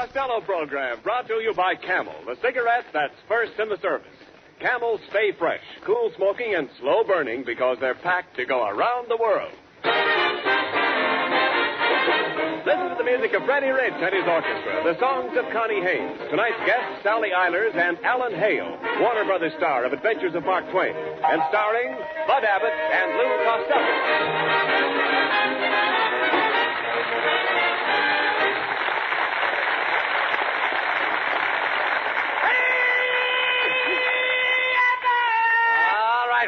Costello program, brought to you by Camel, the cigarette that's first in the service. Camel stay fresh, cool smoking, and slow burning because they're packed to go around the world. Listen to the music of Freddie Rich and his orchestra, the songs of Connie Haynes, tonight's guests Sally Eilers and Alan Hale, Warner Brothers star of Adventures of Mark Twain, and starring Bud Abbott and Lou Costello.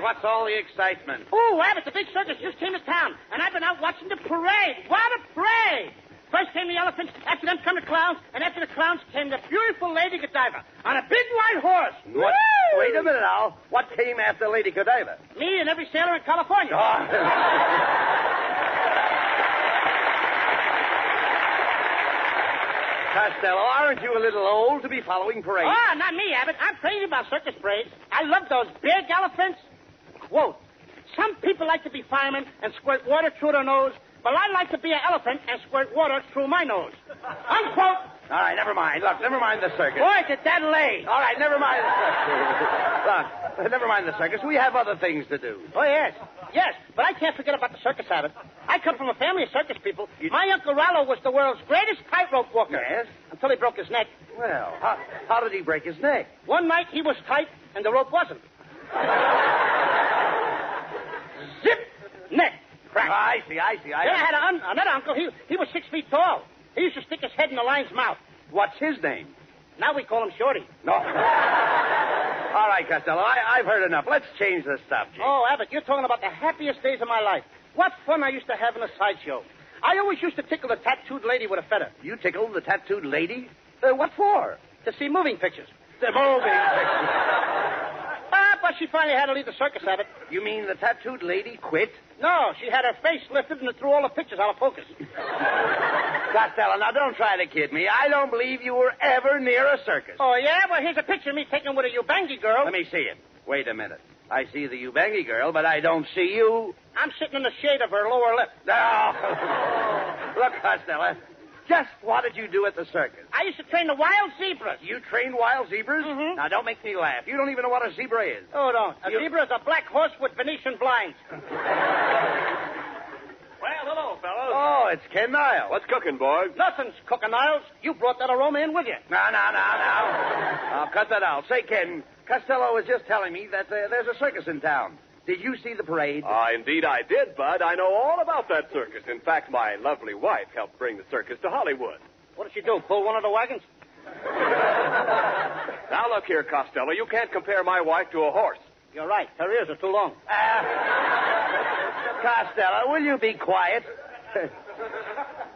What's all the excitement? Oh, Abbott, the big circus just came to town, and I've been out watching the parade. What a parade! First came the elephants, after them come the clowns, and after the clowns came the beautiful Lady Godiva on a big white horse. What? Wait a minute, Al. What came after Lady Godiva? Me and every sailor in California. Oh. Costello, aren't you a little old to be following parades? Oh, not me, Abbott. I'm crazy about circus parades. I love those big elephants. Quote, some people like to be firemen and squirt water through their nose, but I like to be an elephant and squirt water through my nose. Unquote. All right, never mind. Look, never mind the circus. Boy, did that lay. All right, never mind the circus. Look, never mind the circus. We have other things to do. Oh, yes. Yes, but I can't forget about the circus, Abbott. I come from a family of circus people. My Uncle Rollo was the world's greatest tightrope walker. Yes? Until he broke his neck. Well, how did he break his neck? One night he was tight and the rope wasn't. Zip! Neck. Crack. Oh, I see. Yeah, I had another uncle. He was 6 feet tall. He used to stick his head in the lion's mouth. What's his name? Now we call him Shorty. No. All right, Costello, I've heard enough. Let's change the subject. Oh, Abbott, you're talking about the happiest days of my life. What fun I used to have in a sideshow. I always used to tickle the tattooed lady with a feather. You tickled the tattooed lady? What for? To see moving pictures. The moving pictures. But she finally had to leave the circus, Abbott. You mean the tattooed lady quit? No, she had her face lifted and it threw all the pictures out of focus. Costello, now don't try to kid me. I don't believe you were ever near a circus. Oh, yeah? Well, here's a picture of me taken with a Ubangi girl. Let me see it. Wait a minute. I see the Ubangi girl, but I don't see you. I'm sitting in the shade of her lower lip. No. Look, Costello, just what did you do at the circus? I used to train the wild zebras. You trained wild zebras? Mm-hmm. Now, don't make me laugh. You don't even know what a zebra is. Oh, don't. A zebra is a black horse with Venetian blinds. Well, hello, fellas. Oh, it's Ken Niles. What's cooking, boys? Nothing's cooking, Niles. You brought that aroma in with you. No. I'll cut that out. Say, Ken, Costello was just telling me that there's a circus in town. Did you see the parade? Indeed I did, Bud. I know all about that circus. In fact, my lovely wife helped bring the circus to Hollywood. What did she do, pull one of the wagons? Now, look here, Costello. You can't compare my wife to a horse. You're right. Her ears are too long. Costello, will you be quiet?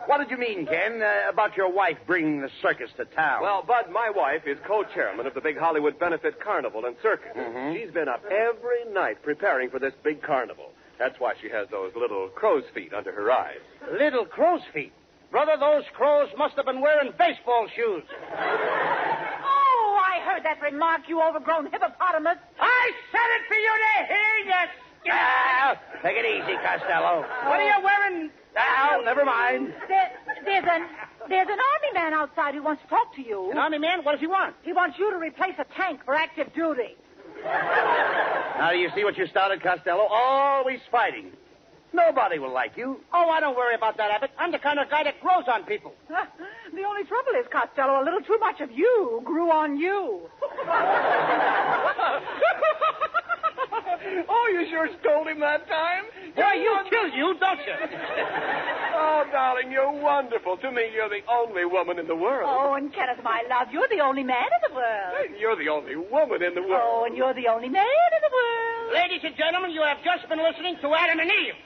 What did you mean, Ken, about your wife bringing the circus to town? Well, Bud, my wife is co-chairman of the big Hollywood Benefit Carnival and Circus. Mm-hmm. She's been up every night preparing for this big carnival. That's why she has those little crow's feet under her eyes. Little crow's feet? Brother, those crows must have been wearing baseball shoes. Oh, I heard that remark, you overgrown hippopotamus. I said it for you to hear, yes. Take it easy, Costello. What are you wearing? Now, never mind. There's an army man outside who wants to talk to you. An army man? What does he want? He wants you to replace a tank for active duty. Now, do you see what you started, Costello? Always fighting. Nobody will like you. Oh, I don't worry about that, Abbott. I'm the kind of guy that grows on people. The only trouble is, Costello, a little too much of you grew on you. Oh, you sure stole him that time. Boy, you killed you, don't you? Oh, darling, you're wonderful. To me, you're the only woman in the world. Oh, and Kenneth, my love, you're the only man in the world. You're the only woman in the world. Oh, and you're the only man in the world. Ladies and gentlemen, you have just been listening to Adam and Eve.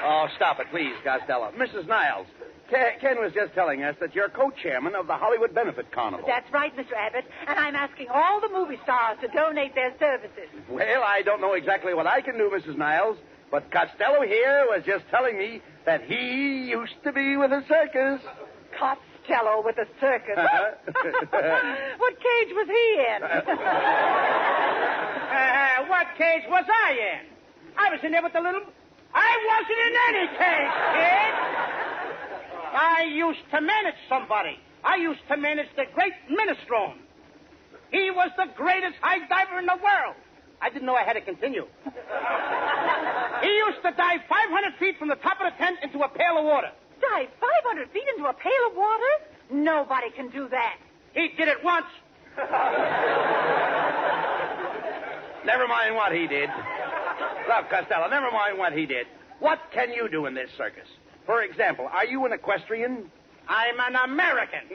Oh, stop it, please, Costello. Mrs. Niles, Ken was just telling us that you're co-chairman of the Hollywood Benefit Carnival. That's right, Mr. Abbott. And I'm asking all the movie stars to donate their services. Well, I don't know exactly what I can do, Mrs. Niles, but Costello here was just telling me that he used to be with a circus. Costello? Costello with the circus. What cage was he in? What cage was I in? I was in there with the little... I wasn't in any cage, kid. I used to manage somebody. I used to manage the great Minestrone. He was the greatest high diver in the world. I didn't know I had to continue. He used to dive 500 feet from the top of the tent into a pail of water. Dive 500 feet into a pail of water? Nobody can do that. He did it once. Never mind what he did. Look, Costello, never mind what he did. What can you do in this circus? For example, are you an equestrian? I'm an American.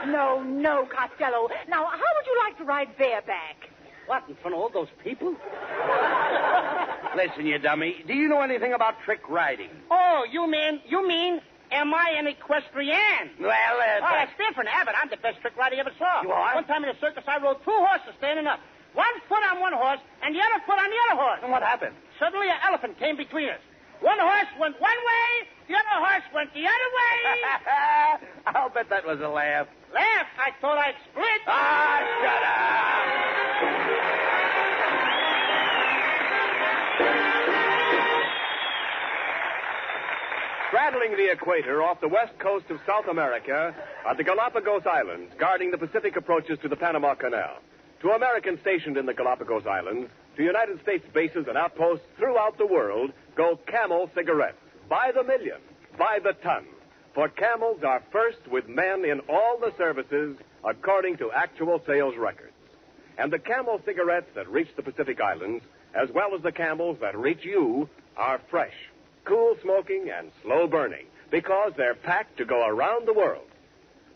No, Costello. Now, how would you like to ride bareback? What, in front of all those people? Listen, you dummy. Do you know anything about trick riding? Oh, you mean, am I an equestrian? Well, that's different, Abbott. I'm the best trick rider you ever saw. You are? One time in a circus, I rode 2 horses standing up. 1 foot on one horse and the other foot on the other horse. And what happened? Suddenly, an elephant came between us. One horse went one way, the other horse went the other way. I'll bet that was a laugh. Laugh? I thought I'd split. Ah, shut up! Straddling the equator off the west coast of South America are the Galapagos Islands, guarding the Pacific approaches to the Panama Canal. To Americans stationed in the Galapagos Islands, to United States bases and outposts throughout the world, go Camel cigarettes. By the million, by the ton. For Camels are first with men in all the services according to actual sales records. And the Camel cigarettes that reach the Pacific Islands, as well as the Camels that reach you, are fresh, cool smoking, and slow burning, because they're packed to go around the world.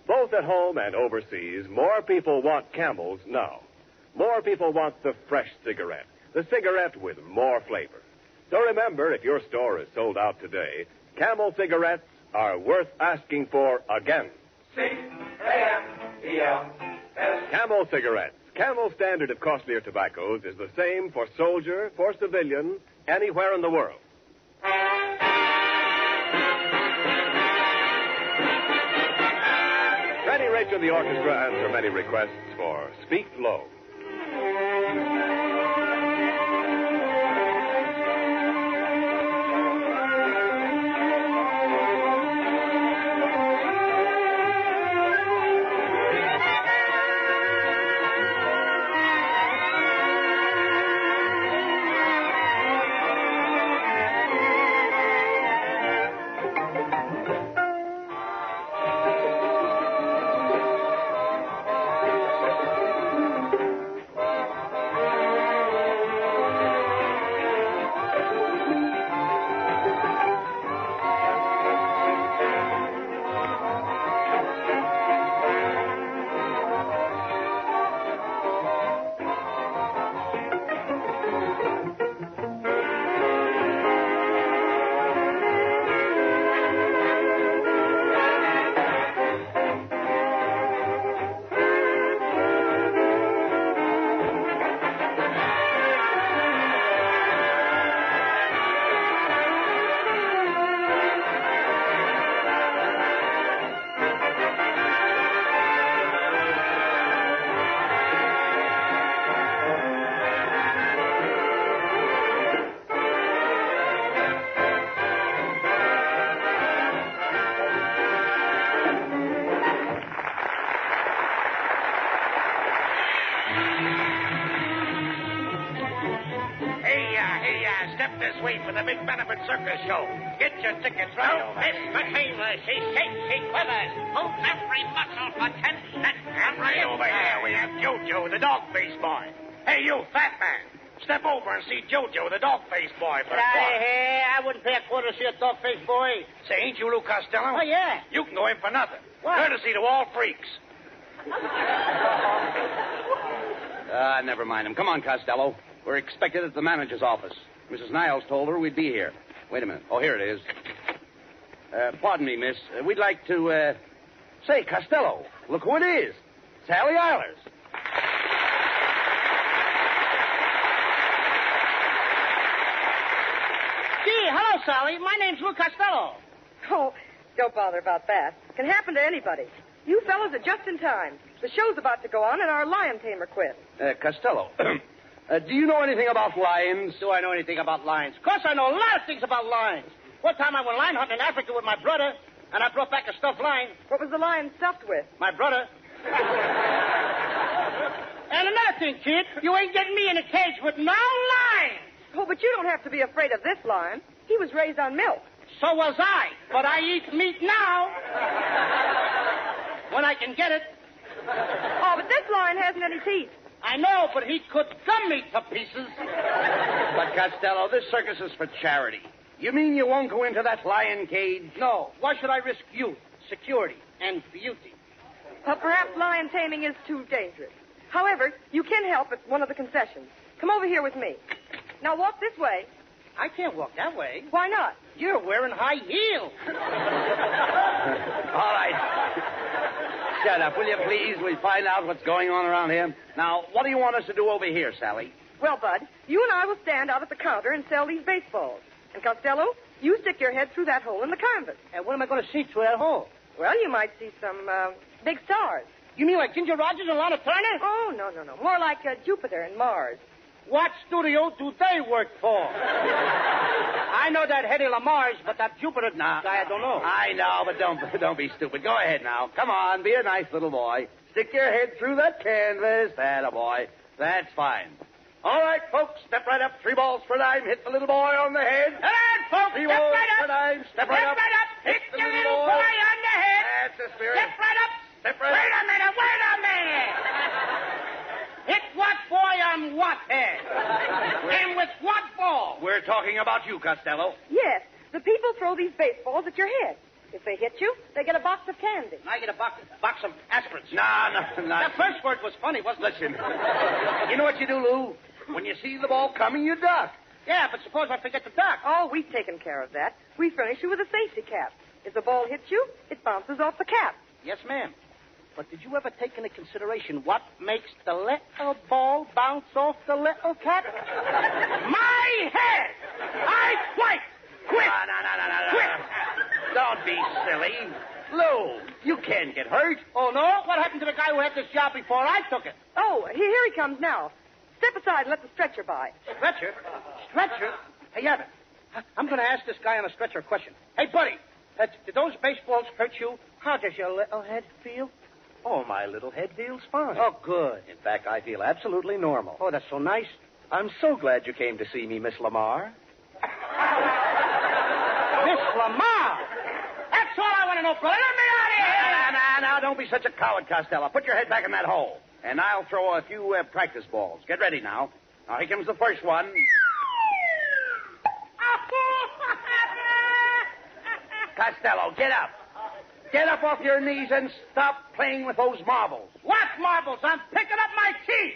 Both at home and overseas, more people want Camels now. More people want the fresh cigarette, the cigarette with more flavor. So remember, if your store is sold out today, Camel cigarettes are worth asking for again. C-A-M-E-L-S. Camel cigarettes. Camel's standard of costlier tobaccos is the same for soldier, for civilian, anywhere in the world. Freddie Rich and the orchestra answer many requests for Speak Low. This way for the big benefit circus show. Get your tickets right over. Miss Fatima, she shakes, she quivers, moves every muscle for 10 cents. And right over here we have Jojo, the dog-faced boy. Hey, you, fat man. Step over and see Jojo, the dog-faced boy, for a Get out quarter. of here. I wouldn't pay a quarter to see a dog-faced boy. Say, ain't you Lou Costello? Oh, yeah. You can go in for nothing. What? Courtesy to all freaks. Never mind him. Come on, Costello. We're expected at the manager's office. Mrs. Niles told her we'd be here. Wait a minute. Oh, here it is. Pardon me, miss. We'd like to, Say, Costello, look who it is. Sally Eilers. Gee, hello, Sally. My name's Lou Costello. Oh, don't bother about that. Can happen to anybody. You fellas are just in time. The show's about to go on, and our lion tamer quit. Costello, do you know anything about lions? Do I know anything about lions? Of course I know a lot of things about lions. One time I went lion hunting in Africa with my brother, and I brought back a stuffed lion. What was the lion stuffed with? My brother. And another thing, kid, you ain't getting me in a cage with no lion. Oh, but you don't have to be afraid of this lion. He was raised on milk. So was I, but I eat meat now. When I can get it. Oh, but this lion hasn't any teeth. I know, but he could gum me to pieces. But, Costello, this circus is for charity. You mean you won't go into that lion cage? No. Why should I risk youth, security, and beauty? Well, perhaps lion taming is too dangerous. However, you can help at one of the concessions. Come over here with me. Now walk this way. I can't walk that way. Why not? You're wearing high heels. All right. Shut up, will you please? We'll find out what's going on around here. Now, what do you want us to do over here, Sally? Well, Bud, you and I will stand out at the counter and sell these baseballs. And Costello, you stick your head through that hole in the canvas. And what am I going to see through that hole? Well, you might see some big stars. You mean like Ginger Rogers and Lana Turner? Oh, no. More like Jupiter and Mars. What studio do they work for? I know that Hedy Lamar's, but that Jupiter guy, I don't know. I know, but don't be stupid. Go ahead now. Come on, be a nice little boy. Stick your head through that canvas. That a boy. That's fine. All right, folks, step right up. 3 balls per dime. Hit the little boy on the head. Come on, folks. 3 Step balls right up. per dime. Step right up. Hit the little boy on the head. That's the spirit. Step right up. Step right Wait up. a minute. Hit what boy on what head? And with what ball? We're talking about you, Costello. Yes, the people throw these baseballs at your head. If they hit you, they get a box of candy. I get a box of aspirins. No. That first word was funny, wasn't it? Listen, you know what you do, Lou? When you see the ball coming, you duck. Yeah, but suppose I forget to duck. Oh, we've taken care of that. We furnish you with a safety cap. If the ball hits you, it bounces off the cap. Yes, ma'am. But did you ever take into consideration what makes the little ball bounce off the little cap? My head! I quit! No. Quit! Don't be silly. Lou, you can't get hurt. Oh, no? What happened to the guy who had this job before I took it? Oh, here he comes now. Step aside and let the stretcher by. Stretcher? Stretcher? Hey, Abbott, I'm going to ask this guy on a stretcher a question. Hey, buddy, did those baseballs hurt you? How does your little head feel? Oh, my little head feels fine. Oh, good. In fact, I feel absolutely normal. Oh, that's so nice. I'm so glad you came to see me, Miss Lamar. Miss Lamar! That's all I want to know, brother. Let me out of here! Now, don't be such a coward, Costello. Put your head back in that hole. And I'll throw a few practice balls. Get ready now. Now, here comes the first one. Costello, get up. Get up off your knees and stop playing with those marbles. What marbles? I'm picking up my teeth.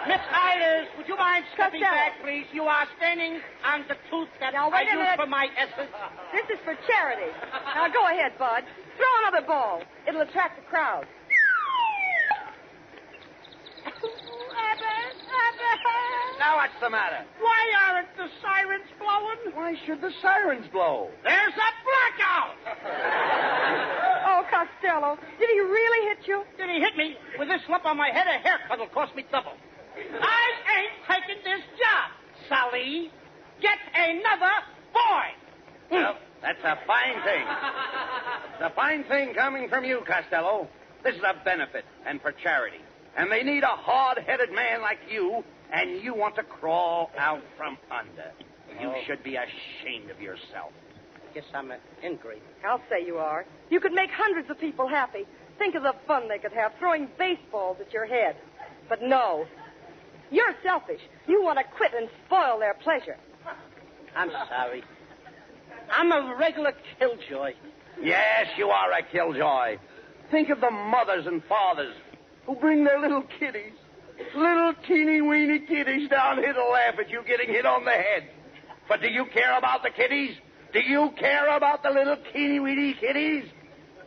Miss Iris, would you mind stepping back, please? You are standing on the tooth that I use for my essence. This is for charity. Now go ahead, Bud. Throw another ball. It'll attract the crowd. Now, what's the matter? Why aren't the sirens blowing? Why should the sirens blow? There's a blackout! Oh, Costello, did he really hit you? Did he hit me? With this lump on my head, a haircut will cost me double. I ain't taking this job, Sally. Get another boy. Well, that's a fine thing. It's a fine thing coming from you, Costello. This is a benefit and for charity. And they need a hard-headed man like you, and you want to crawl out from under. You should be ashamed of yourself. Guess I'm an ingrate. I'll say you are. You could make hundreds of people happy. Think of the fun they could have throwing baseballs at your head. But no. You're selfish. You want to quit and spoil their pleasure. I'm sorry. I'm a regular killjoy. Yes, you are a killjoy. Think of the mothers and fathers who bring their little kiddies, little teeny-weeny kiddies down here to laugh at you getting hit on the head. But do you care about the kiddies? Do you care about the little teeny-weeny kiddies?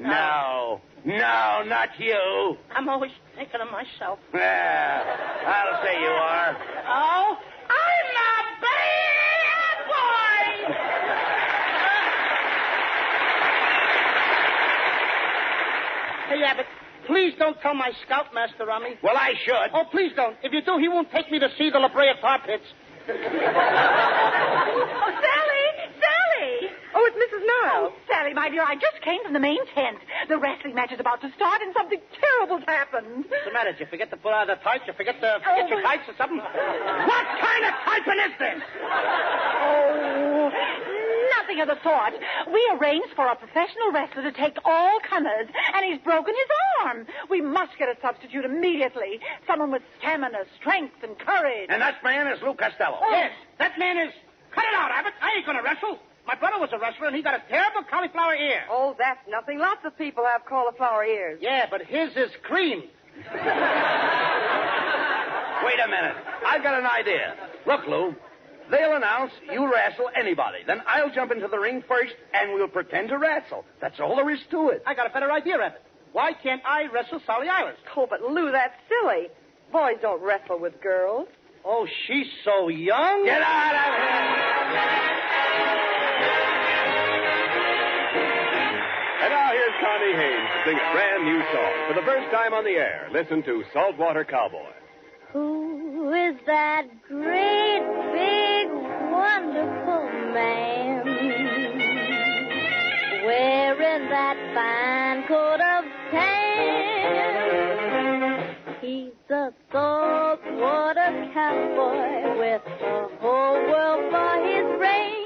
No, not you. I'm always thinking of myself. I'll say you are. Oh, I'm a bad boy! please don't tell my scoutmaster on me. Well, I should. Oh, please don't. If you do, he won't take me to see the La Brea tar pits. Oh, Sally! Sally! Oh, it's Mrs. Niles. Oh, Sally, my dear, I just came from the main tent. The wrestling match is about to start, and something terrible's happened. What's the matter? Did you forget to put out the tights? You forget your tights or something? What kind of typing is this? Oh, nothing of the sort. We arranged for a professional wrestler to take all comers, and he's broken his arm. We must get a substitute immediately. Someone with stamina, strength, and courage. And that man is Lou Costello. Oh. Yes, that man is... Cut it out, Abbott. I ain't going to wrestle. My brother was a wrestler, and he got a terrible cauliflower ear. Oh, that's nothing. Lots of people have cauliflower ears. Yeah, but his is cream. Wait a minute. I've got an idea. Look, Lou, they'll announce you wrestle anybody. Then I'll jump into the ring first, and we'll pretend to wrestle. That's all there is to it. I got a better idea, Abbott. Why can't I wrestle Sally Eilers? Oh, but Lou, that's silly. Boys don't wrestle with girls. Oh, she's so young. Get out of here! And now here's Connie Haynes to sing a brand new song. For the first time on the air, listen to Saltwater Cowboy. Who is that great, big, wonderful man wearing that fine coat of tan? He's a saltwater cowboy with the whole world for his range.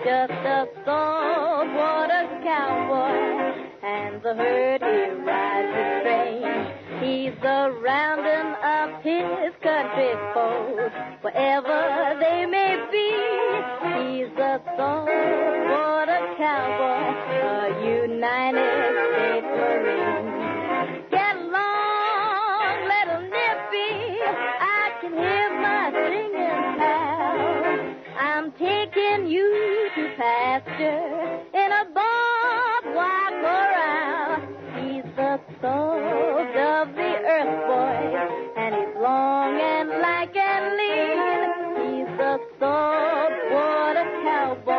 Just a saltwater cowboy, and the herd he rides is strange. He's a rounding up his country foes, wherever they may be. He's a saltwater cowboy, a United States Marine. Get along, little Nippy, I can hear my singing pal. I'm taking you to pasture in a barbed wire corral. He's the salt of the earth, boy, and he's long and lank and lean. He's the saltwater cowboy,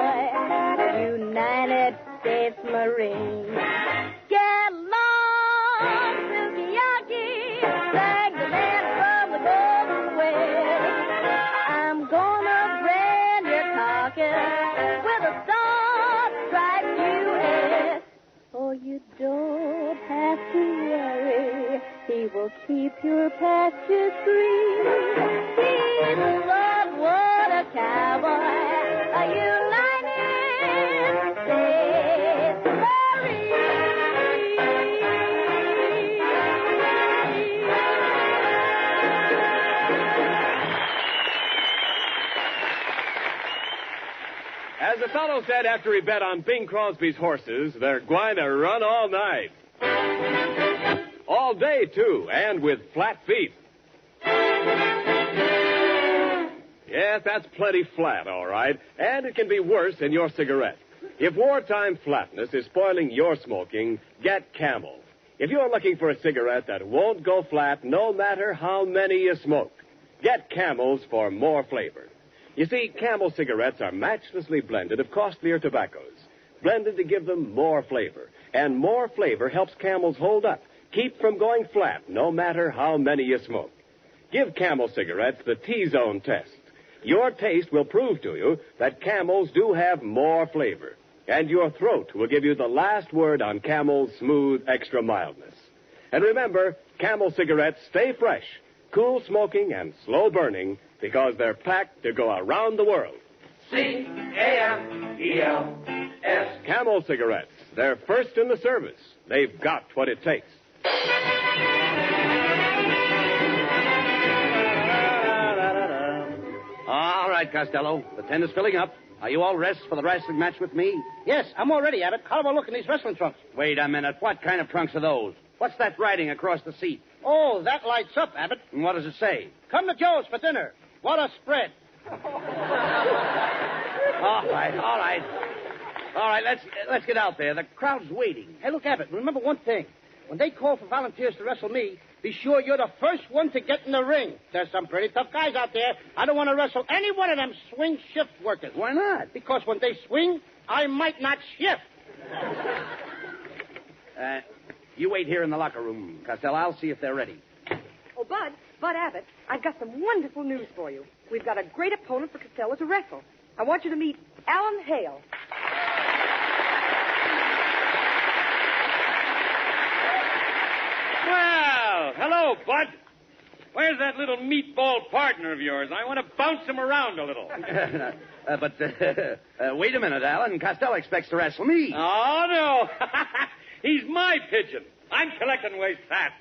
a United States Marine. Get along, Silky-Yaki, sang the man from the Golden West. I'm gonna brand your carcass with a star-striped U.S. Oh, you don't have to worry, he will keep your pastures green. He's a saltwater cowboy, a United States Marine. As the fellow said after he bet on Bing Crosby's horses, they're going to run all night. All day, too, and with flat feet. Yes, that's plenty flat, all right. And it can be worse in your cigarette. If wartime flatness is spoiling your smoking, get Camel. If you're looking for a cigarette that won't go flat no matter how many you smoke, get Camels for more flavor. You see, Camel cigarettes are matchlessly blended of costlier tobaccos, blended to give them more flavor. And more flavor helps Camels hold up, keep from going flat no matter how many you smoke. Give Camel cigarettes the T-zone test. Your taste will prove to you that Camels do have more flavor. And your throat will give you the last word on Camel's smooth extra mildness. And remember, Camel cigarettes stay fresh, cool smoking, and slow burning because they're packed to go around the world. C-A-M-E-L-S. Camel cigarettes. They're first in the service. They've got what it takes. All right, Costello. The tent is filling up. Are you all dressed for the wrestling match with me? Yes, I'm all ready, Abbott. How about look in these wrestling trunks? Wait a minute. What kind of trunks are those? What's that writing across the seat? Oh, that lights up, Abbott. And what does it say? Come to Joe's for dinner. What a spread. All right. Let's get out there. The crowd's waiting. Hey, look, Abbott, remember one thing. When they call for volunteers to wrestle me, be sure you're the first one to get in the ring. There's some pretty tough guys out there. I don't want to wrestle any one of them swing shift workers. Why not? Because when they swing, I might not shift. You wait here in the locker room, Costello. I'll see if they're ready. Oh, Bud Abbott, I've got some wonderful news for you. We've got a great opponent for Costello to wrestle. I want you to meet Alan Hale. Well, hello, Bud. Where's that little meatball partner of yours? I want to bounce him around a little. Wait a minute, Alan. Costello expects to wrestle me. Oh, no. He's my pigeon. I'm collecting waste fat.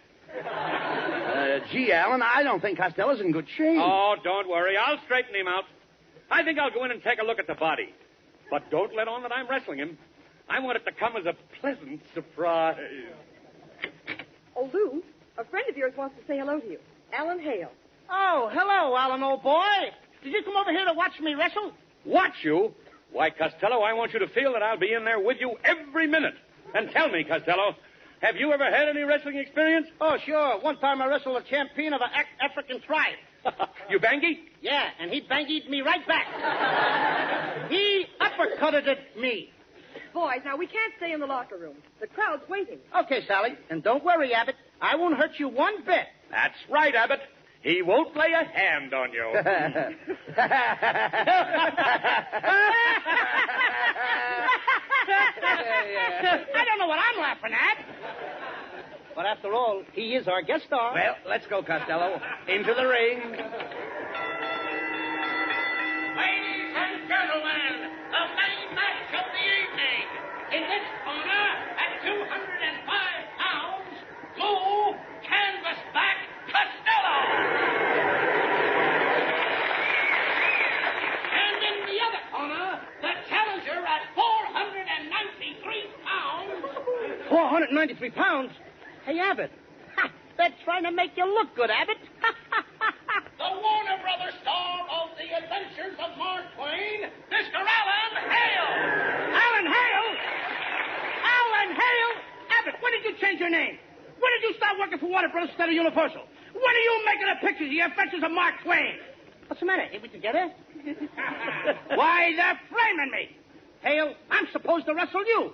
Gee, Alan, I don't think Costello's in good shape. Oh, don't worry. I'll straighten him out. I think I'll go in and take a look at the body. But don't let on that I'm wrestling him. I want it to come as a pleasant surprise. Oh, Lou, a friend of yours wants to say hello to you. Alan Hale. Oh, hello, Alan, old boy. Did you come over here to watch me wrestle? Watch you? Why, Costello, I want you to feel that I'll be in there with you every minute. And tell me, Costello, have you ever had any wrestling experience? Oh, sure. One time I wrestled a champion of an African tribe. You bangy? Yeah, and he bangied me right back. He uppercutted me. Boys, now we can't stay in the locker room. The crowd's waiting. Okay, Sally. And don't worry, Abbott. I won't hurt you one bit. That's right, Abbott. He won't lay a hand on you. I don't know what I'm laughing at. But after all, he is our guest star. Well, let's go, Costello. Into the ring. Ladies and gentlemen, the main match of the evening. In this corner, at 205 pounds, Lou Canvasback Costello. And in the other corner, the challenger at 493 pounds. 493 pounds? Hey, Abbott. Ha, they're trying to make you look good, Abbott. The Warner Brothers star of The Adventures of Mark Twain, Mr. Alan Hale. Alan Hale? Alan Hale? Abbott, when did you change your name? When did you start working for Warner Brothers instead of Universal? When are you making the pictures of The Adventures of Mark Twain? What's the matter? Ain't we together? Why, they're framing me. Hale, I'm supposed to wrestle you.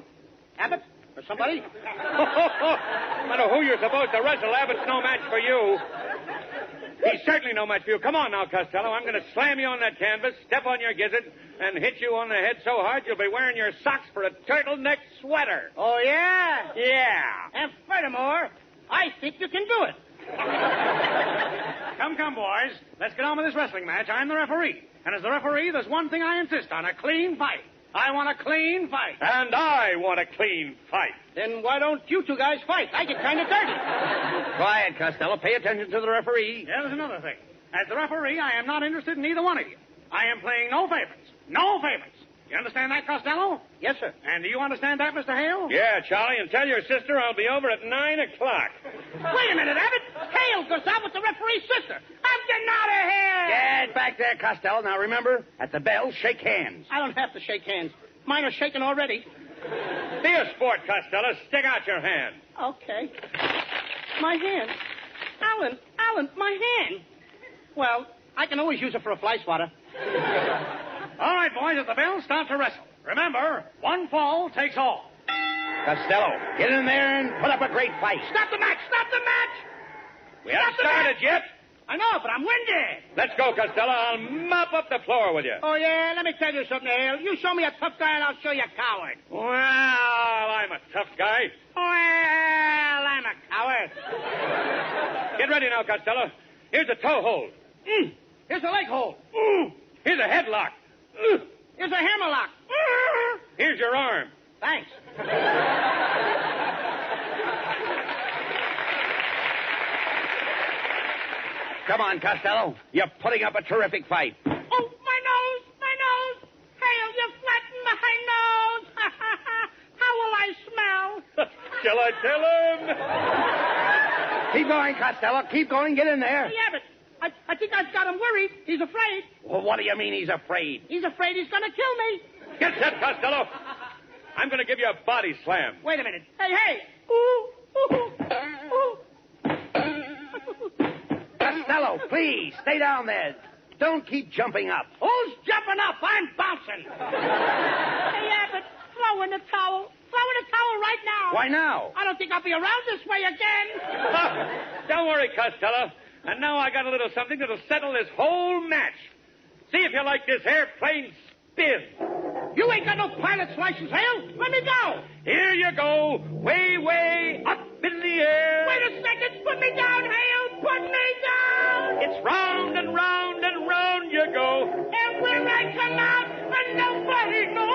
Abbott, or somebody? No matter who you're supposed to wrestle, Abbott's no match for you. He's certainly no match for you. Come on now, Costello. I'm going to slam you on that canvas, step on your gizzard, and hit you on the head so hard you'll be wearing your socks for a turtleneck sweater. Oh, yeah? Yeah. And furthermore, I think you can do it. Come, boys. Let's get on with this wrestling match. I'm the referee. And as the referee, there's one thing I insist on, a clean fight. I want a clean fight. And I want a clean fight. Then why don't you two guys fight? I get kind of dirty. Quiet, Costello. Pay attention to the referee. Yeah, there's another thing. As the referee, I am not interested in either one of you. I am playing no favorites. No favorites. You understand that, Costello? Yes, sir. And do you understand that, Mr. Hale? Yeah, Charlie, and tell your sister I'll be over at 9 o'clock. Wait a minute, Abbott. Hale goes out with the referee's sister. I'm getting out of here. Get back there, Costello. Now, remember, at the bell, shake hands. I don't have to shake hands. Mine are shaking already. Be a sport, Costello. Stick out your hand. Okay. My hand. Alan, my hand. Well, I can always use it for a fly swatter. All right, boys, at the bell, start to wrestle. Remember, one fall takes all. Costello, get in there and put up a great fight. Stop the match! Stop the match! We haven't started yet. I know, but I'm winded. Let's go, Costello. I'll mop up the floor with you. Oh, yeah? Let me tell you something, Hale. You show me a tough guy and I'll show you a coward. Well, I'm a tough guy. Well, I'm a coward. Get ready now, Costello. Here's a toe hold. Here's a leg hold. Here's a headlock. Here's a hammerlock. Here's your arm. Thanks. Come on, Costello. You're putting up a terrific fight. Oh, my nose, my nose. Hale, you flattened my nose. How will I smell? Shall I tell him? Keep going, Costello. Keep going. Get in there. Hey, Abbott, I think I've got him worried. He's afraid. Well, what do you mean he's afraid? He's afraid he's going to kill me. Get set, Costello. I'm going to give you a body slam. Wait a minute. Hey. Ooh, ooh, ooh. Costello, please, stay down there. Don't keep jumping up. Who's jumping up? I'm bouncing. Hey, Abbott, throw in the towel. Throw throw in a towel right now. Why now? I don't think I'll be around this way again. Don't worry, Costello. And now I got a little something that'll settle this whole match. See if you like this airplane spin. You ain't got no pilot's license, Hale. Let me go. Here you go. Way, way up in the air. Wait a second. Put me down, Hale. Put me down. It's round and round and round you go. And where I come out, and nobody knows.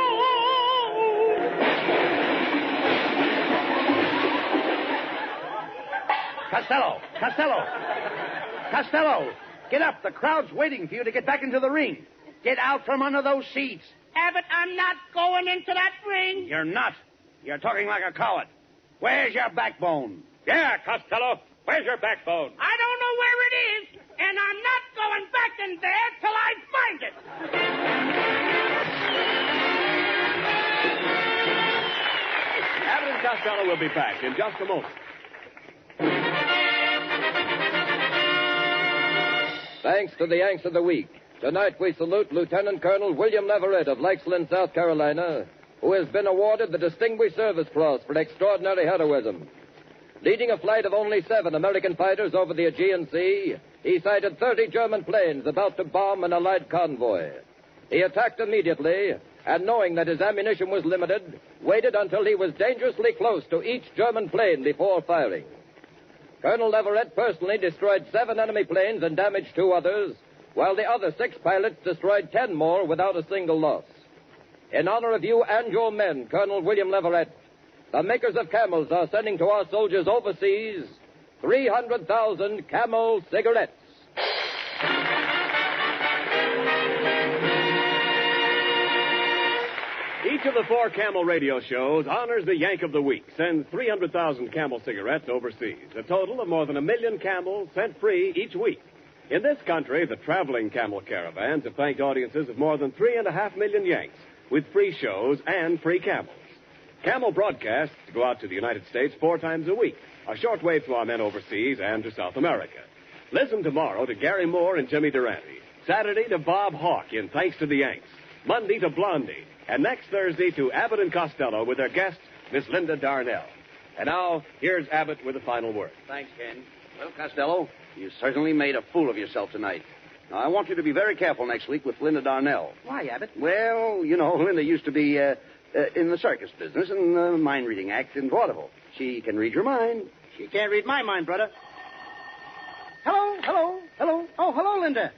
Costello, get up. The crowd's waiting for you to get back into the ring. Get out from under those seats. Abbott, I'm not going into that ring. You're not. You're talking like a coward. Where's your backbone? Yeah, Costello. Where's your backbone? I don't know where it is, and I'm not going back in there till I find it. Abbott and Costello will be back in just a moment. Thanks to the Yanks of the Week. Tonight we salute Lieutenant Colonel William Leverett of Lakeland, South Carolina, who has been awarded the Distinguished Service Cross for extraordinary heroism. Leading a flight of only 7 American fighters over the Aegean Sea, he sighted 30 German planes about to bomb an Allied convoy. He attacked immediately, and knowing that his ammunition was limited, waited until he was dangerously close to each German plane before firing. Colonel Leverett personally destroyed 7 enemy planes and damaged 2 others, while the other 6 pilots destroyed 10 more without a single loss. In honor of you and your men, Colonel William Leverett, the makers of Camels are sending to our soldiers overseas 300,000 Camel cigarettes. Each of the 4 Camel radio shows honors the Yank of the Week, sends 300,000 Camel cigarettes overseas, a total of more than 1 million Camels sent free each week. In this country, the traveling Camel caravans have thanked audiences of more than 3.5 million Yanks with free shows and free Camels. Camel broadcasts go out to the United States 4 times a week, a shortwave to our men overseas and to South America. Listen tomorrow to Gary Moore and Jimmy Durante. Saturday to Bob Hawke in Thanks to the Yanks. Monday to Blondie. And next Thursday to Abbott and Costello with their guest, Miss Linda Darnell. And now, here's Abbott with the final word. Thanks, Ken. Well, Costello, you certainly made a fool of yourself tonight. Now, I want you to be very careful next week with Linda Darnell. Why, Abbott? Well, you know, Linda used to be in the circus business and the mind-reading act in vaudeville. She can read your mind. She can't read my mind, brother. Hello. Oh, hello, Linda.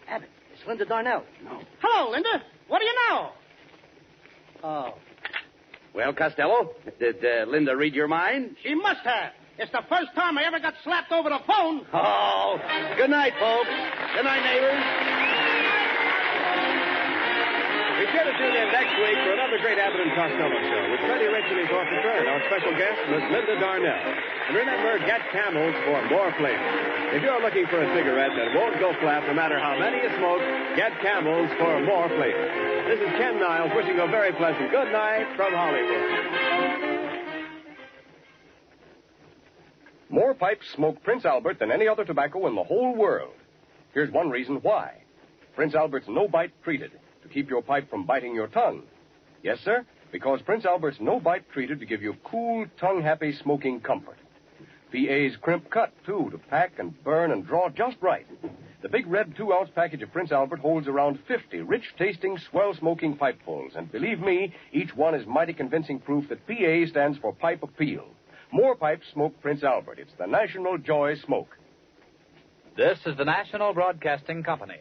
Abbott, it's Linda Darnell. No. Hello, Linda. What do you know? Oh. Well, Costello, did Linda read your mind? She must have. It's the first time I ever got slapped over the phone. Oh, good night, folks. Good night, neighbors. Be sure to tune in next week for another great Abbott and Costello show with Freddie Rich and his orchestra and our special guest, Miss Linda Darnell. And remember, get Camels for more flavor. If you're looking for a cigarette that won't go flat no matter how many you smoke, get Camels for more flavor. This is Ken Niles wishing you a very pleasant good night from Hollywood. More pipes smoke Prince Albert than any other tobacco in the whole world. Here's one reason why. Prince Albert's no-bite treated to keep your pipe from biting your tongue. Yes, sir, because Prince Albert's no-bite treated to give you cool, tongue-happy smoking comfort. PA's crimp cut, too, to pack and burn and draw just right. The big red 2-ounce package of Prince Albert holds around 50 rich-tasting, swell-smoking pipefuls. And believe me, each one is mighty convincing proof that PA stands for Pipe Appeal. More pipes smoke Prince Albert. It's the National Joy Smoke. This is the National Broadcasting Company.